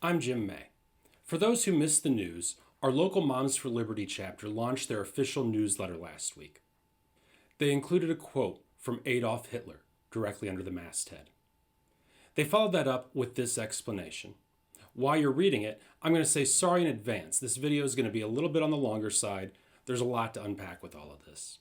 I'm Jim May. For those who missed the news, our local Moms for Liberty chapter launched their official newsletter last week. They included a quote from Adolf Hitler directly under the masthead. They followed that up with this explanation. While you're reading it, I'm going to say sorry in advance. This video is going to be a little bit on the longer side. There's a lot to unpack with all of this.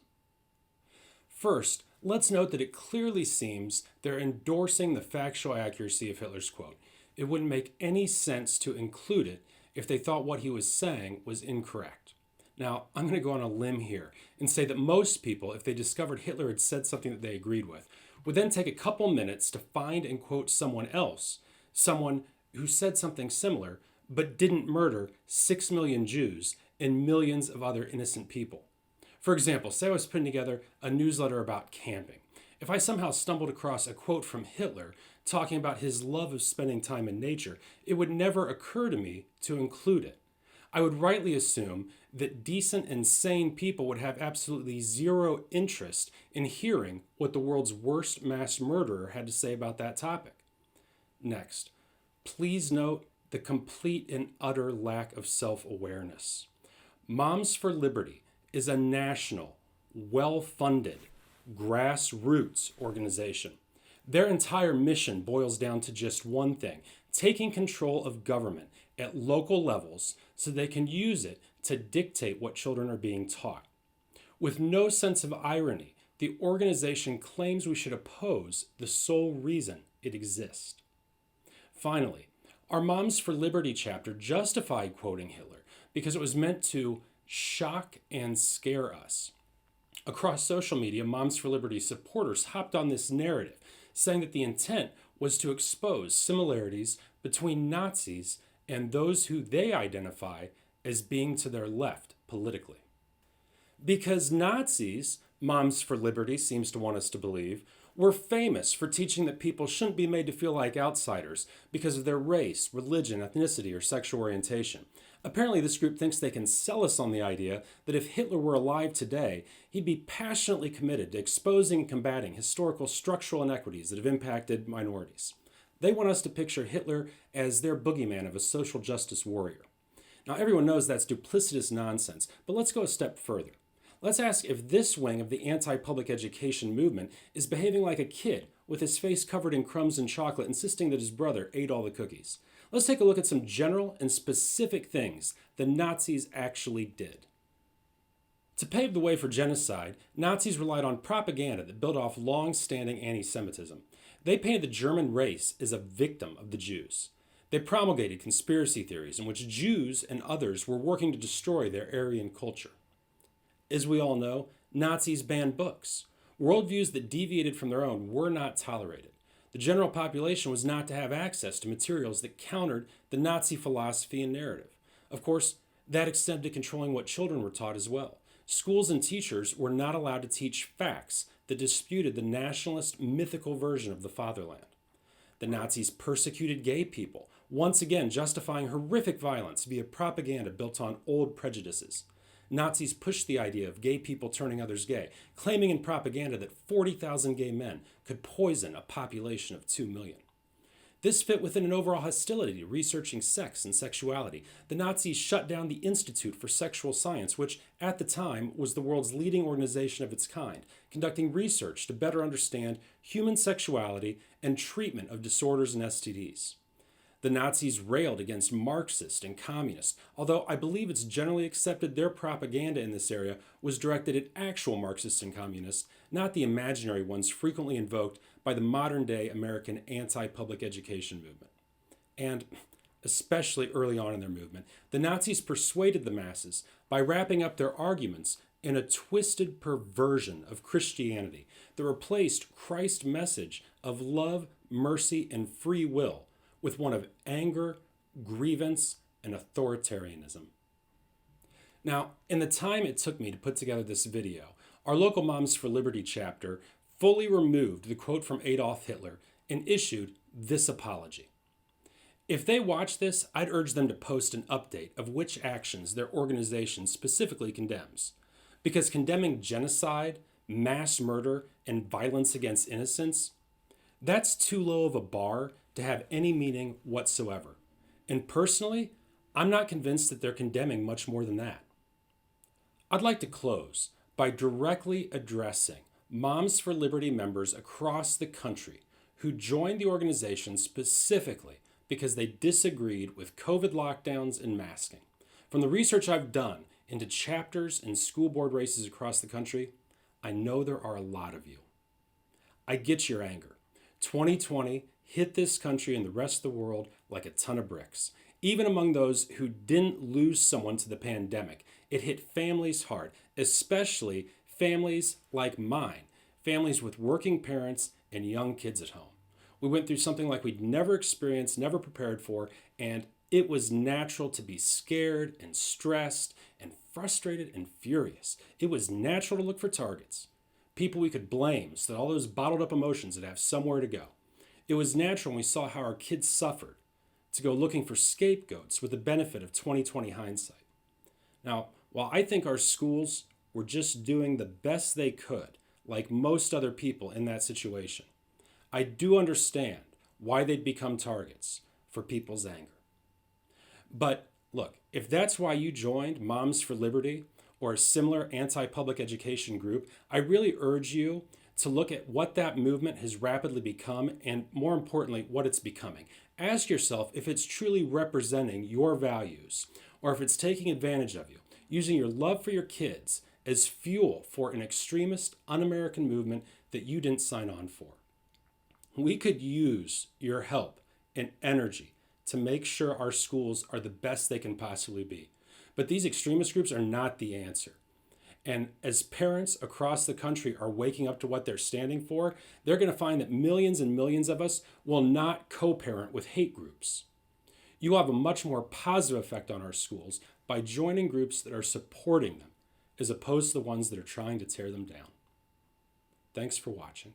First, let's note that it clearly seems they're endorsing the factual accuracy of Hitler's quote. It wouldn't make any sense to include it if they thought what he was saying was incorrect. Now, I'm going to go on a limb here and say that most people, if they discovered Hitler had said something that they agreed with, would then take a couple minutes to find and quote someone else, someone who said something similar, but didn't murder 6 million Jews and millions of other innocent people. For example, say I was putting together a newsletter about camping. If I somehow stumbled across a quote from Hitler talking about his love of spending time in nature, it would never occur to me to include it. I would rightly assume that decent and sane people would have absolutely zero interest in hearing what the world's worst mass murderer had to say about that topic. Next, please note the complete and utter lack of self-awareness. Moms for Liberty is a national, well-funded, grassroots organization. Their entire mission boils down to just one thing: taking control of government at local levels so they can use it to dictate what children are being taught. With no sense of irony, the organization claims we should oppose the sole reason it exists. Finally, our Moms for Liberty chapter justified quoting Hitler because it was meant to shock and scare us. Across social media, Moms for Liberty supporters hopped on this narrative, saying that the intent was to expose similarities between Nazis and those who they identify as being to their left politically. Because Nazis, Moms for Liberty seems to want us to believe, were famous for teaching that people shouldn't be made to feel like outsiders because of their race, religion, ethnicity, or sexual orientation. Apparently, this group thinks they can sell us on the idea that if Hitler were alive today, he'd be passionately committed to exposing and combating historical structural inequities that have impacted minorities. They want us to picture Hitler as their boogeyman of a social justice warrior. Now, everyone knows that's duplicitous nonsense, but let's go a step further. Let's ask if this wing of the anti-public education movement is behaving like a kid with his face covered in crumbs and chocolate, insisting that his brother ate all the cookies. Let's take a look at some general and specific things the Nazis actually did. To pave the way for genocide, Nazis relied on propaganda that built off long-standing anti-Semitism. They painted the German race as a victim of the Jews. They promulgated conspiracy theories in which Jews and others were working to destroy their Aryan culture. As we all know, Nazis banned books. Worldviews that deviated from their own were not tolerated. The general population was not to have access to materials that countered the Nazi philosophy and narrative. Of course, that extended to controlling what children were taught as well. Schools and teachers were not allowed to teach facts that disputed the nationalist mythical version of the fatherland. The Nazis persecuted gay people, once again justifying horrific violence via propaganda built on old prejudices. Nazis pushed the idea of gay people turning others gay, claiming in propaganda that 40,000 gay men could poison a population of 2 million. This fit within an overall hostility to researching sex and sexuality. The Nazis shut down the Institute for Sexual Science, which at the time was the world's leading organization of its kind, conducting research to better understand human sexuality and treatment of disorders and STDs. The Nazis railed against Marxists and communists, although I believe it's generally accepted their propaganda in this area was directed at actual Marxists and communists, not the imaginary ones frequently invoked by the modern-day American anti-public education movement. And, especially early on in their movement, the Nazis persuaded the masses by wrapping up their arguments in a twisted perversion of Christianity that replaced Christ's message of love, mercy, and free will with one of anger, grievance, and authoritarianism. Now, in the time it took me to put together this video, our local Moms for Liberty chapter fully removed the quote from Adolf Hitler and issued this apology. If they watch this, I'd urge them to post an update of which actions their organization specifically condemns. Because condemning genocide, mass murder, and violence against innocents, that's too low of a bar to have any meaning whatsoever. And personally, I'm not convinced that they're condemning much more than that. I'd like to close by directly addressing Moms for Liberty members across the country who joined the organization specifically because they disagreed with COVID lockdowns and masking. From the research I've done into chapters and school board races across the country, I know there are a lot of you. I get your anger. 2020 hit this country and the rest of the world like a ton of bricks. Even among those who didn't lose someone to the pandemic, it hit families hard, especially families like mine, families with working parents and young kids at home. We went through something like we'd never experienced, never prepared for, and it was natural to be scared and stressed and frustrated and furious. It was natural to look for targets, people we could blame so that all those bottled up emotions would have somewhere to go. It was natural when we saw how our kids suffered to go looking for scapegoats with the benefit of 2020 hindsight. Now, while I think our schools were just doing the best they could, like most other people in that situation, I do understand why they'd become targets for people's anger. But look, if that's why you joined Moms for Liberty or a similar anti-public education group, I really urge you to look at what that movement has rapidly become and, more importantly, what it's becoming. Ask yourself if it's truly representing your values or if it's taking advantage of you, using your love for your kids as fuel for an extremist, un-American movement that you didn't sign on for. We could use your help and energy to make sure our schools are the best they can possibly be. But these extremist groups are not the answer. And as parents across the country are waking up to what they're standing for, they're going to find that millions and millions of us will not co-parent with hate groups. You will have a much more positive effect on our schools by joining groups that are supporting them, as opposed to the ones that are trying to tear them down. Thanks for watching.